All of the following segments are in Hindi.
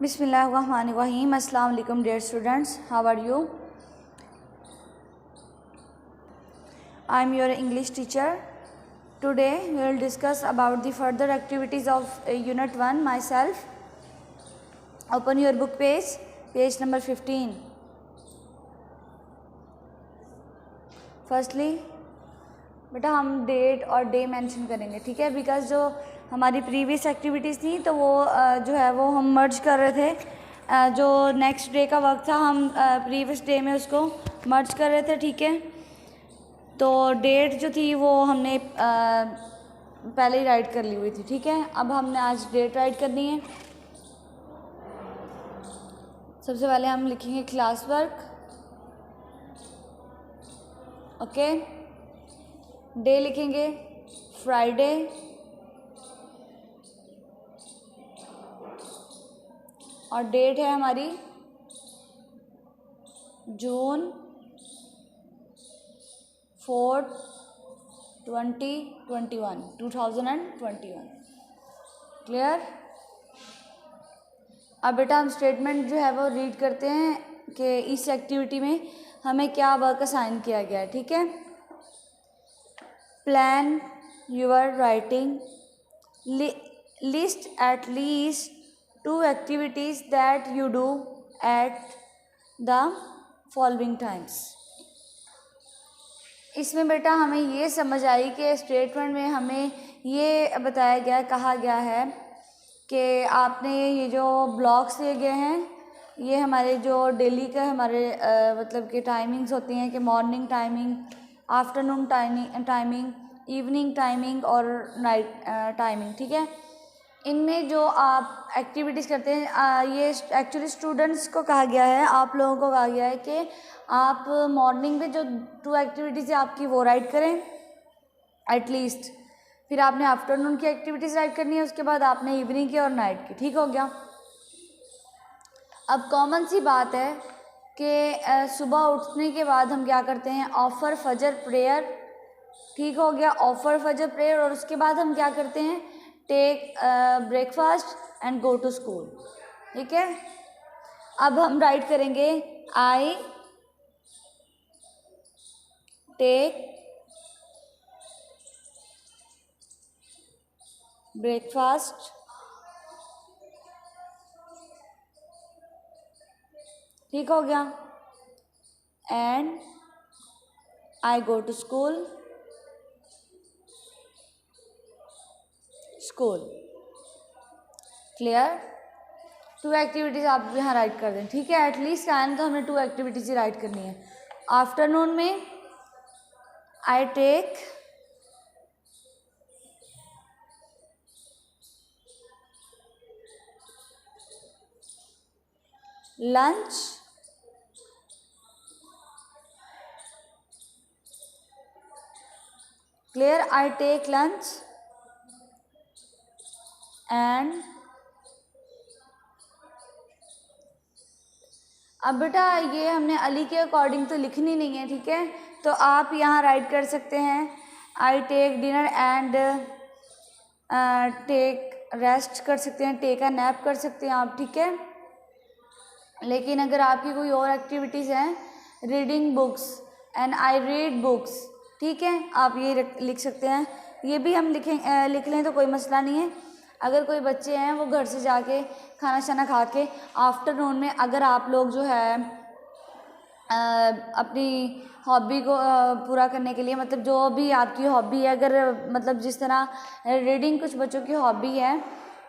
Bismillahirrahmanirrahim. Assalamu alaikum dear students. How are you? I am your English teacher. Today we will discuss about the further activities of Unit 1 myself. Open your book page number 15. Firstly बेटा हम डेट और डे मेंशन करेंगे, ठीक है, बिकॉज जो हमारी प्रीवियस एक्टिविटीज़ थी तो वो जो है वो हम मर्ज कर रहे थे। जो नेक्स्ट डे का वर्क था हम प्रीवियस डे में उसको मर्ज कर रहे थे, ठीक है। तो डेट जो थी वो हमने पहले ही राइट कर ली हुई थी, ठीक है। अब हमने आज डेट राइट करनी है। सबसे पहले हम लिखेंगे क्लास वर्क, ओके। डे लिखेंगे फ्राइडे, और डेट है हमारी जून 4, 2021। क्लियर। अब बेटा हम स्टेटमेंट जो है वो रीड करते हैं कि इस एक्टिविटी में हमें क्या वर्क असाइन किया गया है, ठीक है। Plan your writing. List at least 2 activities that you do at the following times. इसमें बेटा हमें ये समझ आई कि स्टेटमेंट में हमें ये बताया गया, कहा गया है कि आपने ये जो ब्लॉक्स दिए गए हैं ये हमारे जो डेली का हमारे मतलब कि टाइमिंग्स होती हैं कि morning timing, afternoon timing, evening timing और नाइट टाइमिंग, ठीक है। इनमें जो आप एक्टिविटीज़ करते हैं ये एक्चुअली स्टूडेंट्स को कहा गया है, आप लोगों को कहा गया है कि आप मॉर्निंग में जो 2 एक्टिविटीज़ है आपकी वो राइट करें एटलीस्ट, फिर आपने आफ्टरनून की एक्टिविटीज़ राइट करनी है, उसके बाद आपने इवनिंग की और नाइट की, ठीक हो गया। अब कॉमन सी बात है कि सुबह उठने के बाद हम क्या करते हैं, ऑफर फजर प्रेयर, ठीक हो गया, ऑफर फजर प्रेयर, और उसके बाद हम क्या करते हैं, take breakfast and go to school, ठीक है। अब हम राइट करेंगे आई टेक ब्रेकफास्ट, ठीक हो गया, and I go to school, clear. 2 activities आप यहाँ राइट कर दें, ठीक है। एटलीस्ट टाइम तो हमें 2 एक्टिविटीज़ ही राइट करनी है। आफ्टरनून में I take lunch, clear, I take lunch and अब बेटा ये हमने अली के अकॉर्डिंग तो लिखनी नहीं है, ठीक है। तो आप यहाँ राइट कर सकते हैं I take dinner and take rest कर सकते हैं, टेक अ नैप कर सकते हैं आप, ठीक है। लेकिन अगर आपकी कोई और एक्टिविटीज़ हैं, reading books and I read books, ठीक है, आप ये लिख सकते हैं। ये भी हम लिख लें तो कोई मसला नहीं है। अगर कोई बच्चे हैं वो घर से जाके खाना शाना खा के आफ्टरनून में अगर आप लोग जो है अपनी हॉबी को पूरा करने के लिए, मतलब जो भी आपकी हॉबी है, अगर मतलब जिस तरह रीडिंग कुछ बच्चों की हॉबी है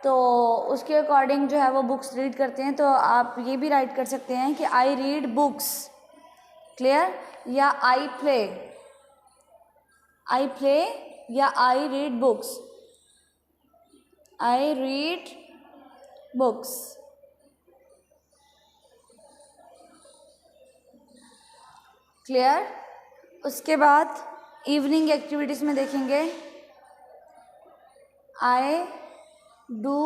तो उसके अकॉर्डिंग जो है वो बुक्स रीड करते हैं, तो आप ये भी राइट कर सकते हैं कि आई रीड बुक्स, क्लियर, या आई प्ले या I read books, I read books, clear. उसके बाद इवनिंग एक्टिविटीज़ में देखेंगे आई do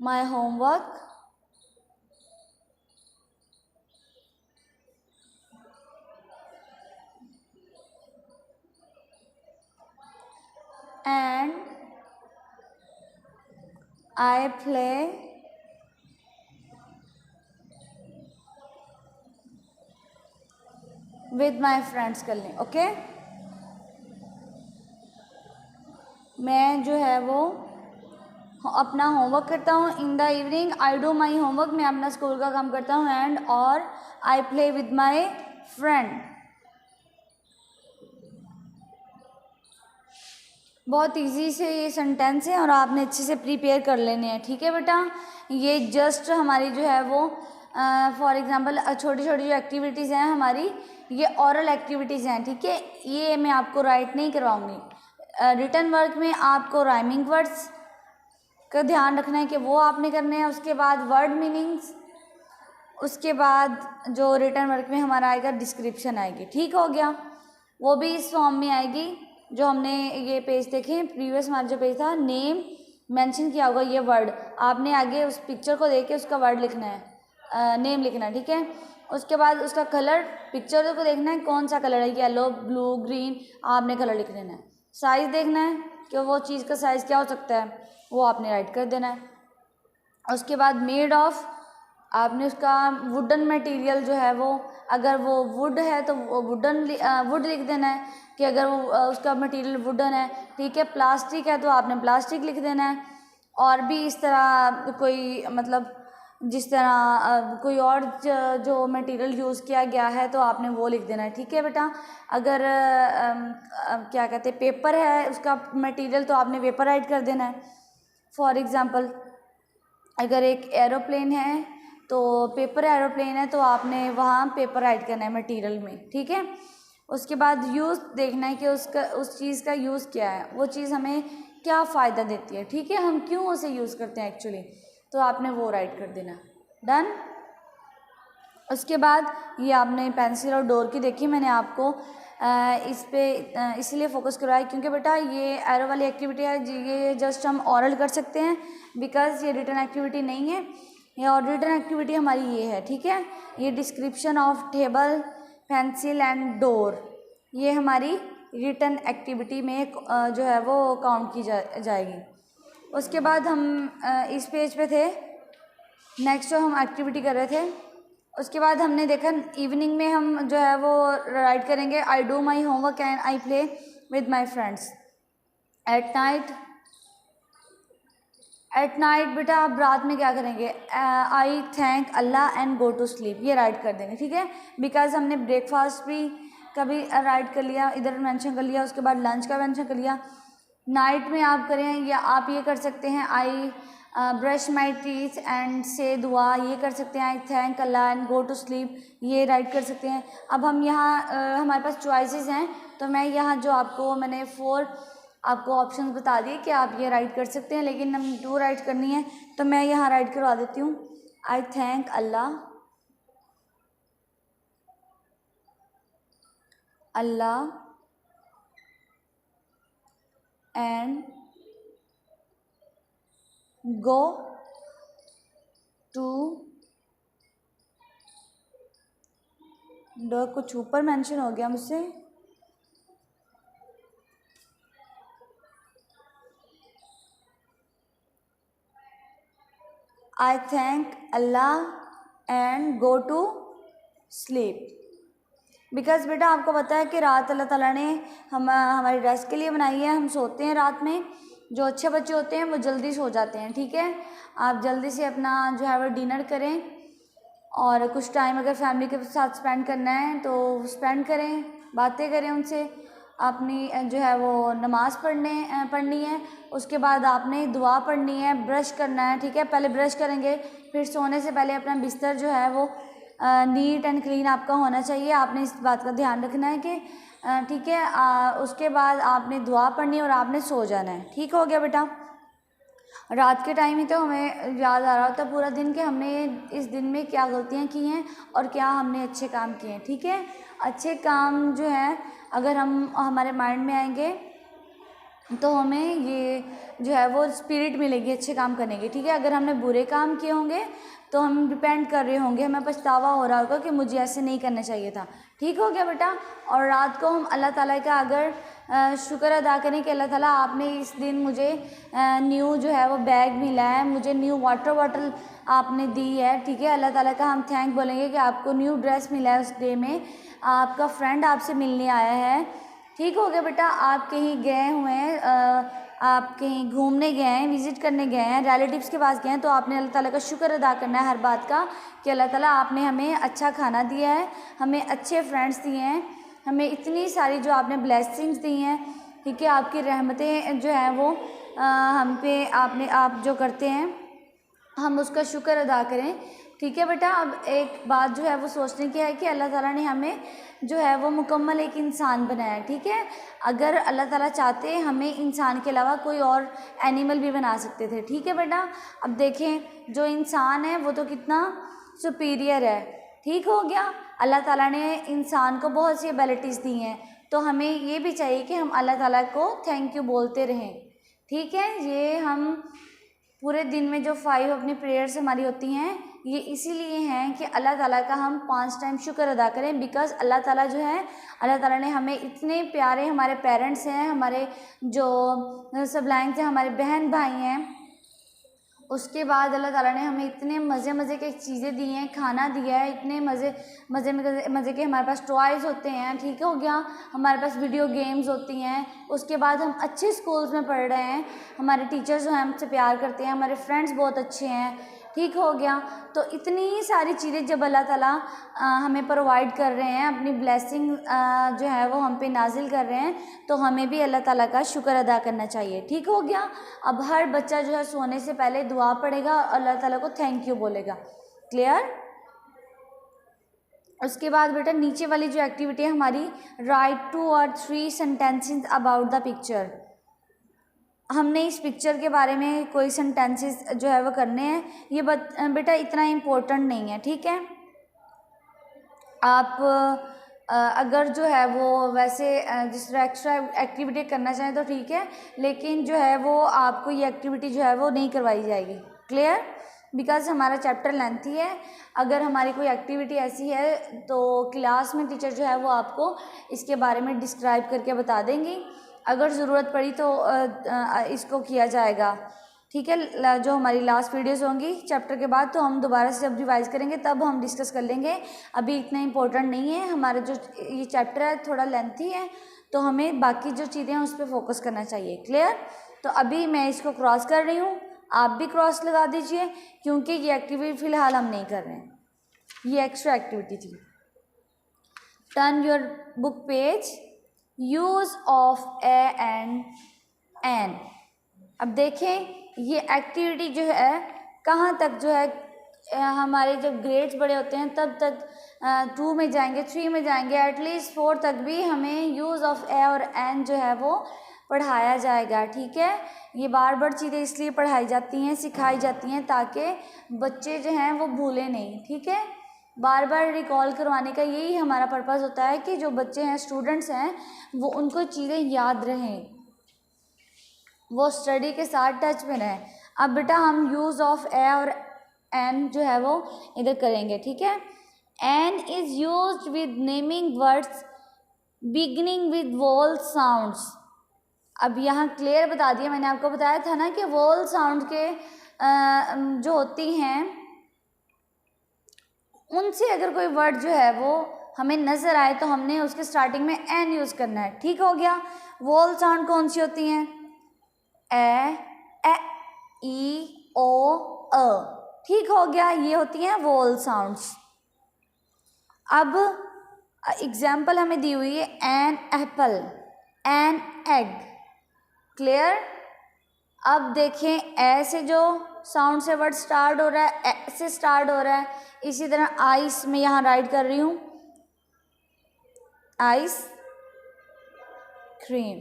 my homework and I play with my friends कर लें। ओके, मैं जो है वो अपना होमवर्क करता हूँ। In the evening I do my homework, मैं अपना स्कूल का काम करता हूँ। एंड और आई प्ले विद माई फ्रेंड। बहुत इजी से ये सेंटेंस है और आपने अच्छे से प्रिपेयर कर लेने हैं। ठीक है बेटा, ये जस्ट हमारी जो है वो फॉर एग्जांपल छोटी छोटी जो एक्टिविटीज़ हैं हमारी, ये ओरल एक्टिविटीज़ हैं। ठीक है, ये मैं आपको राइट नहीं करवाऊँगी। रिटन वर्क में आपको राइमिंग वर्ड्स का ध्यान रखना है कि वो आपने करने हैं। उसके बाद वर्ड मीनिंग्स, उसके बाद जो रिटन वर्क में हमारा आएगा डिस्क्रिप्शन आएगी। ठीक हो गया, वो भी इस फॉर्म में आएगी जो हमने ये पेज देखे प्रीवियस हमारा जो पेज था, नेम मेंशन किया होगा, ये वर्ड आपने आगे उस पिक्चर को देख के उसका वर्ड लिखना है, नेम लिखना है। ठीक है, उसके बाद उसका कलर, पिक्चर को देखना है कौन सा कलर है, येलो, ब्लू, ग्रीन, आपने कलर लिख लेना है। साइज़ देखना है कि वो चीज़ का साइज़ क्या हो सकता है, वो आपने राइट कर देना है। उसके बाद मेड ऑफ, आपने उसका वुडन मटेरियल जो है वो, अगर वो वुड है तो वुडन वुड लिख देना है कि अगर वो उसका मटेरियल वुडन है। ठीक है, प्लास्टिक है तो आपने प्लास्टिक लिख देना है। और भी इस तरह कोई मतलब जिस तरह कोई और जो मटेरियल यूज़ किया गया है तो आपने वो लिख देना है। ठीक है बेटा, अगर क्या कहते हैं पेपर है उसका मटेरियल तो आपने पेपर राइट कर देना है। फॉर एग्ज़ाम्पल अगर एक एरोप्लेन है तो पेपर एरोप्लेन है तो आपने वहाँ पेपर राइट करना है मटेरियल में। ठीक है, उसके बाद यूज़ देखना है कि उस चीज़ का यूज़ क्या है, वो चीज़ हमें क्या फ़ायदा देती है। ठीक है, हम क्यों उसे यूज़ करते हैं एक्चुअली, तो आपने वो राइट कर देना। डन। उसके बाद ये आपने पेंसिल और डोर की देखी, मैंने आपको इस पे इसलिए फोकस करवाया क्योंकि बेटा ये एरो वाली एक्टिविटी है, ये जस्ट हम ऑरल कर सकते हैं बिकॉज़ ये रिटन एक्टिविटी नहीं है। ये और रिटन एक्टिविटी हमारी ये है। ठीक है, ये description of table, pencil and door, ये हमारी रिटन एक्टिविटी में जो है वो काउंट की जाएगी। उसके बाद हम इस पेज पे थे, नेक्स्ट जो हम एक्टिविटी कर रहे थे, उसके बाद हमने देखा इवनिंग में हम जो है वो राइट करेंगे I do my homework and I play with my friends. At night बेटा आप रात में क्या करेंगे, I thank Allah and go to sleep, ये राइट कर देंगे। ठीक है, बिकॉज हमने ब्रेकफास्ट भी कभी राइट कर लिया, इधर मेंशन कर लिया, उसके बाद लंच का मेंशन कर लिया। नाइट में आप करें या आप ये कर सकते हैं I brush my teeth and say दुआ, ये कर सकते हैं। I thank Allah and go to sleep, ये राइट कर सकते हैं। अब हम यहाँ हमारे पास चॉइसेस हैं तो मैं यहाँ जो आपको मैंने 4 आपको ऑप्शंस बता दिए कि आप ये राइट कर सकते हैं, लेकिन हम 2 राइट करनी है तो मैं यहाँ राइट करवा देती हूँ। I thank Allah and go to, कुछ ऊपर मेंशन हो गया मुझसे, I thank Allah and go to sleep. Because बेटा आपको पता है कि रात अल्लाह ताला ने हमारी रेस्ट के लिए बनाई है, हम सोते हैं रात में। जो अच्छे बच्चे होते हैं वो जल्दी सो जाते हैं। ठीक है, आप जल्दी से अपना जो है वो डिनर करें और कुछ टाइम अगर फैमिली के साथ स्पेंड करना है तो स्पेंड करें, बातें करें उनसे। अपनी जो है वो नमाज़ पढ़नी है, उसके बाद आपने दुआ पढ़नी है, ब्रश करना है। ठीक है, पहले ब्रश करेंगे, फिर सोने से पहले अपना बिस्तर जो है वो नीट एंड क्लीन आपका होना चाहिए। आपने इस बात का ध्यान रखना है कि ठीक है, उसके बाद आपने दुआ पढ़नी है और आपने सो जाना है। ठीक हो गया बेटा। रात के टाइम ही तो हमें याद आ रहा होता पूरा दिन कि हमने इस दिन में क्या गलतियाँ की हैं और क्या हमने अच्छे काम किए हैं। ठीक है, अच्छे काम जो है अगर हम हमारे माइंड में आएंगे तो हमें ये जो है वो स्पिरिट मिलेगी अच्छे काम करने की, ठीक है। अगर हमने बुरे काम किए होंगे तो हम डिपेंड कर रहे होंगे, हमें पछतावा हो रहा होगा कि मुझे ऐसे नहीं करना चाहिए था, ठीक हो गया बेटा। और रात को हम अल्लाह ताला का अगर शुक्र अदा करें कि अल्लाह ताला आपने इस दिन मुझे न्यू जो है वो बैग मिला है, मुझे न्यू वाटर बॉटल आपने दी है, ठीक है। अल्लाह ताला का हम थैंक बोलेंगे कि आपको न्यू ड्रेस मिला है उस डे में, आपका फ्रेंड आपसे मिलने आया है, ठीक हो गया बेटा। आप कहीं गए हुए हैं, आप कहीं घूमने गए हैं, विज़िट करने गए हैं, रिलेटिव्स के पास गए हैं, तो आपने अल्लाह ताला का शुक्र अदा करना है हर बात का कि अल्लाह ताला आपने हमें अच्छा खाना दिया है, हमें अच्छे फ्रेंड्स दिए हैं, हमें इतनी सारी जो आपने ब्लेसिंग्स दी हैं, ठीक है। आपकी रहमतें जो हैं वो हम पे आप जो करते हैं हम उसका शुक्र अदा करें, ठीक है बेटा। अब एक बात जो है वो सोचने की है कि अल्लाह ताला ने हमें जो है वो मुकम्मल एक इंसान बनाया, ठीक है। अगर अल्लाह ताला चाहते हमें इंसान के अलावा कोई और एनिमल भी बना सकते थे, ठीक है बेटा। अब देखें जो इंसान है वो तो कितना सुपीरियर है, ठीक हो गया। अल्लाह ताला ने इंसान को बहुत सी एबिलिटीज़ दी हैं, तो हमें ये भी चाहिए कि हम अल्लाह ताला को थैंक यू बोलते रहें, ठीक है। ये हम पूरे दिन में जो 5 अपनी प्रेयर्स हमारी होती हैं ये इसीलिए हैं कि अल्लाह ताला का हम 5 टाइम शुक्र अदा करें, बिकॉज़ अल्लाह ताला जो है, अल्लाह ताला ने हमें इतने प्यारे, हमारे पेरेंट्स हैं, हमारे जो सिबलिंग्स हैं, हमारे बहन भाई हैं, उसके बाद अल्लाह ताला ने हमें इतने मज़े के चीज़ें दी हैं, खाना दिया है, इतने मज़े के हमारे पास टॉयज़ होते हैं, ठीक हो गया। हमारे पास वीडियो गेम्स होती हैं, उसके बाद हम अच्छे स्कूल्स में पढ़ रहे हैं, हमारे टीचर्स जो हैं हमसे प्यार करते हैं, हमारे फ्रेंड्स बहुत अच्छे हैं, ठीक हो गया। तो इतनी सारी चीज़ें जब अल्लाह ताला हमें प्रोवाइड कर रहे हैं, अपनी ब्लेसिंग जो है वो हम पे नाजिल कर रहे हैं, तो हमें भी अल्लाह ताला का शुक्र अदा करना चाहिए, ठीक हो गया। अब हर बच्चा जो है सोने से पहले दुआ पढ़ेगा और अल्लाह ताला को थैंक यू बोलेगा, क्लियर। उसके बाद बेटा नीचे वाली जो एक्टिविटी है हमारी, राइट 2 और 3 सेंटेंसेस अबाउट द पिक्चर। हमने इस पिक्चर के बारे में कोई सेंटेंसेस जो है वो करने हैं, ये बेटा इतना इम्पोर्टेंट नहीं है, ठीक है। आप अगर जो है वो वैसे जिस तरह एक्स्ट्रा एक्टिविटी करना चाहें तो ठीक है, लेकिन जो है वो आपको ये एक्टिविटी जो है वो नहीं करवाई जाएगी, क्लियर। बिकॉज़ हमारा चैप्टर लेंथी है, अगर हमारी कोई एक्टिविटी ऐसी है तो क्लास में टीचर जो है वो आपको इसके बारे में डिस्क्राइब करके बता देंगी, अगर ज़रूरत पड़ी तो इसको किया जाएगा, ठीक है। जो हमारी लास्ट वीडियोस होंगी चैप्टर के बाद, तो हम दोबारा से जब रिवाइज़ करेंगे तब हम डिस्कस कर लेंगे, अभी इतना इम्पोर्टेंट नहीं है। हमारा जो ये चैप्टर है थोड़ा लेंथी है, तो हमें बाकी जो चीज़ें हैं उस पर फोकस करना चाहिए, क्लियर। तो अभी मैं इसको क्रॉस कर रही हूँ, आप भी क्रॉस लगा दीजिए, क्योंकि ये एक्टिविटी फ़िलहाल हम नहीं कर रहे हैं, ये एक्स्ट्रा एक्टिविटी थी। Turn your book page, use of a and an. अब देखें ये एक्टिविटी जो है कहाँ तक जो है हमारे जब ग्रेड्स बड़े होते हैं तब तक 2 में जाएंगे, 3 में जाएंगे, एटलीस्ट 4 तक भी हमें यूज़ ऑफ ए और एन जो है वो पढ़ाया जाएगा, ठीक है। ये बार बार चीज़ें इसलिए पढ़ाई जाती हैं, सिखाई जाती हैं, ताकि बच्चे जो हैं वो भूलें नहीं, ठीक है। बार बार रिकॉल करवाने का यही हमारा पर्पज़ होता है कि जो बच्चे हैं, स्टूडेंट्स हैं, वो उनको चीज़ें याद रहें, वो स्टडी के साथ टच में रहें। अब बेटा हम यूज़ ऑफ ए और एन जो है वो इधर करेंगे, ठीक है। An is used with naming words beginning with vowel sounds. अब यहाँ क्लियर बता दिया, मैंने आपको बताया था ना कि वोवल साउंड के जो होती हैं उनसे अगर कोई वर्ड जो है वो हमें नज़र आए तो हमने उसके स्टार्टिंग में एन यूज़ करना है, ठीक हो गया। वोवल साउंड कौन सी होती हैं? ए, ई, ओ, अ, ठीक हो गया, ये होती हैं वोवल साउंड्स। अब एग्जाम्पल हमें दी हुई है an apple, an egg, clear. अब देखें ए से जो साउंड से वर्ड स्टार्ट हो रहा है, ए से स्टार्ट हो रहा है, इसी तरह आइस में यहाँ राइट कर रही हूँ, आइस क्रीम,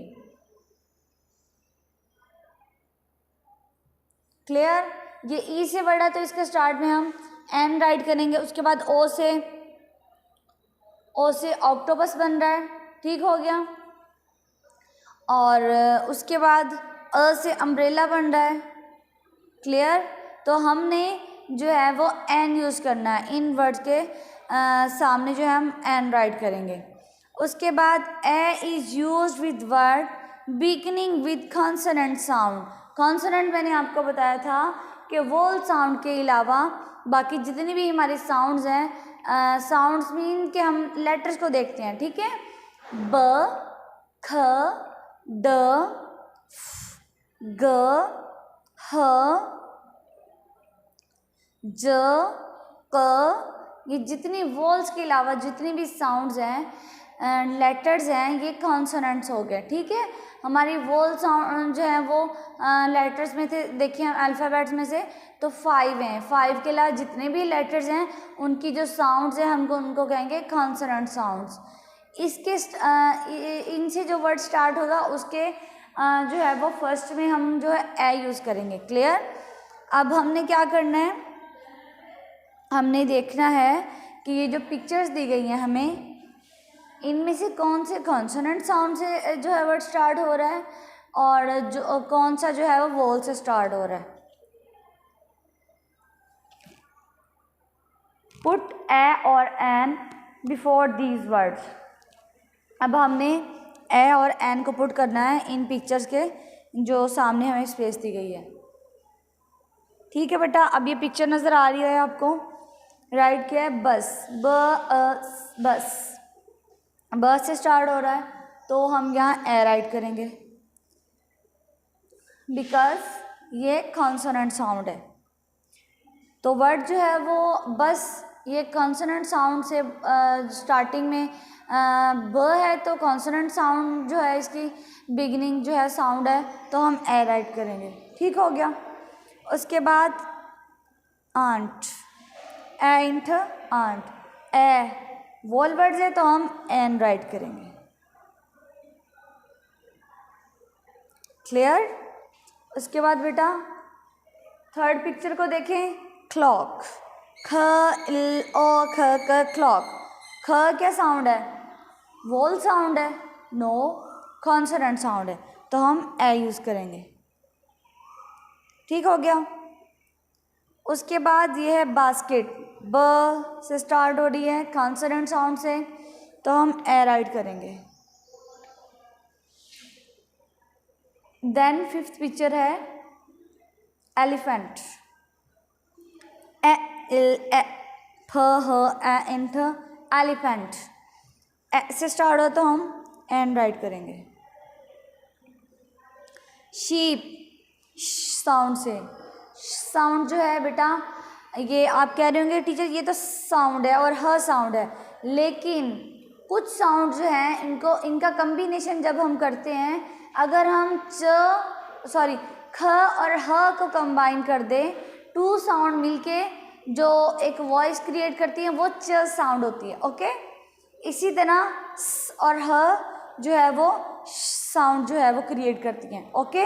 क्लियर। ये ई से वर्ड है तो इसके स्टार्ट में हम एन राइट करेंगे, उसके बाद ओ से ऑक्टोपस बन रहा है, ठीक हो गया। और उसके बाद अ से अम्ब्रेला बन रहा है। क्लियर? तो हमने जो है वो एन यूज़ करना है, इन वर्ड्स के सामने जो है हम एन राइट करेंगे। उसके बाद A is used with word beginning with consonant sound. Consonant मैंने आपको बताया था कि वोल साउंड के अलावा बाकी जितनी भी हमारी साउंड्स हैं, साउंड्स मीन कि हम लेटर्स को देखते हैं, ठीक है। ब, ख, ड, फ, ग, ह, ज, क, ये जितनी वोल्स के अलावा जितनी भी साउंड्स हैं, लेटर्स हैं, ये कॉन्सोनेंट्स हो गए, ठीक है। हमारी वोल साउंड जो है वो लेटर्स में थे, देखिए अल्फ़ाबेट्स में से तो 5 हैं। 5 के अलावा जितने भी लेटर्स हैं उनकी जो साउंड्स हैं हमको उनको कहेंगे कॉन्सोनेंट साउंड्स। इसके इनसे जो वर्ड स्टार्ट होगा उसके जो है वो फर्स्ट में हम जो है ए यूज़ करेंगे। क्लियर? अब हमने क्या करना है, हमने देखना है कि ये जो पिक्चर्स दी गई हैं हमें, इनमें से कौन से कॉन्सोनेंट साउंड से जो है वर्ड स्टार्ट हो रहा है और जो कौन सा जो है वो वोल से स्टार्ट हो रहा है। पुट ए और एन बिफोर दीज वर्ड्स। अब हमने ए और एन को पुट करना है इन पिक्चर्स के जो सामने हमें स्पेस दी गई है। ठीक है बेटा, अब ये पिक्चर नज़र आ रही है आपको, राइट क्या है, बस, बस, बस से स्टार्ट हो रहा है तो हम यहाँ ए राइट करेंगे बिकॉज ये कॉन्सोनेंट साउंड है। तो वर्ड जो है वो बस ये कॉन्सोनेंट साउंड से स्टार्टिंग में ब है तो कॉन्सोनेंट साउंड जो है इसकी बिगिनिंग जो है साउंड है तो हम ए राइट करेंगे। ठीक हो गया? उसके बाद आंट, एंट, आंट, ए वोल वर्ड्स है तो हम एन राइट करेंगे। क्लियर? उसके बाद बेटा थर्ड पिक्चर को देखें, क्लॉक, ख, ल, ओ, ख, क, क्लॉक। ख क्या साउंड है? वोल साउंड है, नो, कॉन्सोनेंट साउंड है तो हम ए यूज़ करेंगे। ठीक हो गया? उसके बाद ये है बास्केट, ब से स्टार्ट हो रही है कॉन्सोनेंट साउंड से तो हम ए राइट करेंगे। देन फिफ्थ पिक्चर है एलिफेंट, ए, इल, ए, फ, ह, ए, इंट, एलिफेंट। ए से स्टार्ट हो तो हम एन राइट करेंगे। शीप साउंड से, साउंड जो है बेटा ये आप कह रहे होंगे टीचर ये तो साउंड है और ह साउंड है, लेकिन कुछ साउंड जो हैं इनका कम्बिनेशन जब हम करते हैं, अगर हम ख और ह को कंबाइन कर दें, टू साउंड मिलके जो एक वॉइस क्रिएट करती हैं वो च साउंड होती है। ओके, इसी तरह स और ह जो है वो साउंड जो है वो क्रिएट करती हैं। ओके,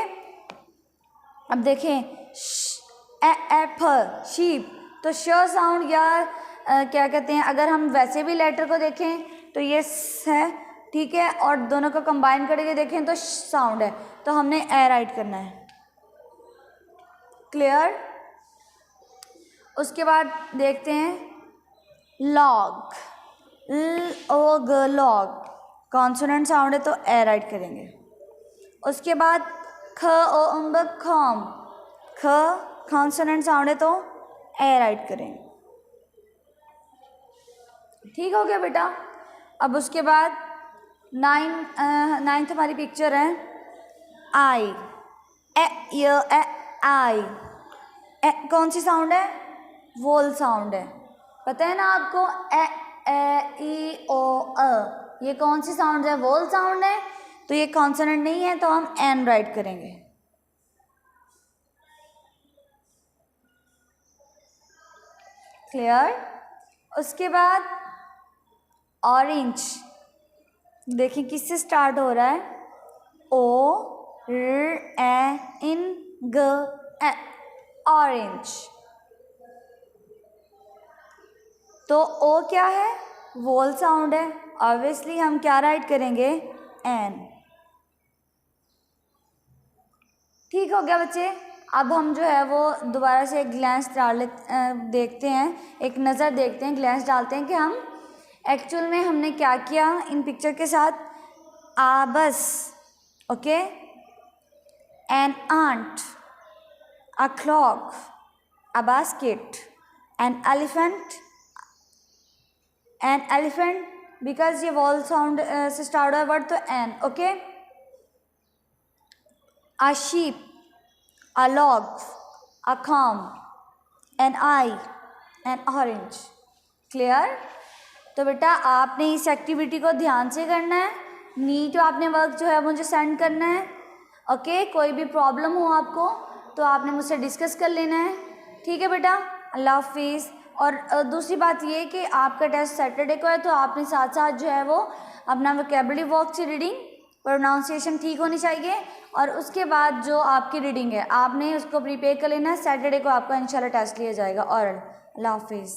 अब देखें एफ शीप तो श साउंड या क्या कहते हैं, अगर हम वैसे भी लेटर को देखें तो ये स है, ठीक है, और दोनों को कंबाइन करके देखें तो साउंड है तो हमने ए राइट करना है। क्लियर? उसके बाद देखते हैं लॉग, ल ओ ग, लॉग कॉन्सोनेंट साउंड है तो ए राइट करेंगे। उसके बाद ख ओ अंग, खॉम, ख कॉन्सोनेंट साउंड है तो ए राइट करेंगे। ठीक हो गया बेटा? अब उसके बाद नाइन्थ हमारी पिक्चर है आई, ए, य, ए, आई। ए कौन सी साउंड है? वोल साउंड है, पता है ना आपको, ए, ई, ओ, अ, ये कौन सी साउंड है? वोल साउंड है तो ये कॉन्सोनेंट नहीं है तो हम एन राइट करेंगे। क्लियर? उसके बाद ऑरेंज, देखिए किससे स्टार्ट हो रहा है, ओ, र, ए, इन, ग, ए, ऑरेंज। तो ओ क्या है? वोल साउंड है, ऑब्वियसली हम क्या राइट करेंगे? एन। ठीक हो गया बच्चे। अब हम जो है वो दोबारा से एक ग्लैंस देखते हैं, एक नज़र देखते हैं, ग्लैंस डालते हैं कि हम एक्चुअल में हमने क्या किया इन पिक्चर के साथ। बस okay, an ant, a clock, a basket, an elephant because ये वॉल साउंड से स्टार्ट हुआ वर्ड, तो an okay. A sheep, a log, a comb, an eye, an orange. Clear? तो बेटा आपने इस एक्टिविटी को ध्यान से करना है, नीट आपने वर्क जो है मुझे सेंड करना है। ओके, कोई भी प्रॉब्लम हो आपको तो आपने मुझसे डिस्कस कर लेना है। ठीक है बेटा, अल्लाह हाफिज़। और दूसरी बात ये कि आपका टेस्ट सैटरडे को है, तो आपने साथ साथ जो है वो अपना वोकेबलरी वर्क से रीडिंग, प्रोनाउंसिएशन ठीक होनी चाहिए, और उसके बाद जो आपकी रीडिंग है आपने उसको प्रिपेयर कर लेना है। सैटरडे को आपका इंशाल्लाह टेस्ट लिया जाएगा। और अल्लाह हाफिज़।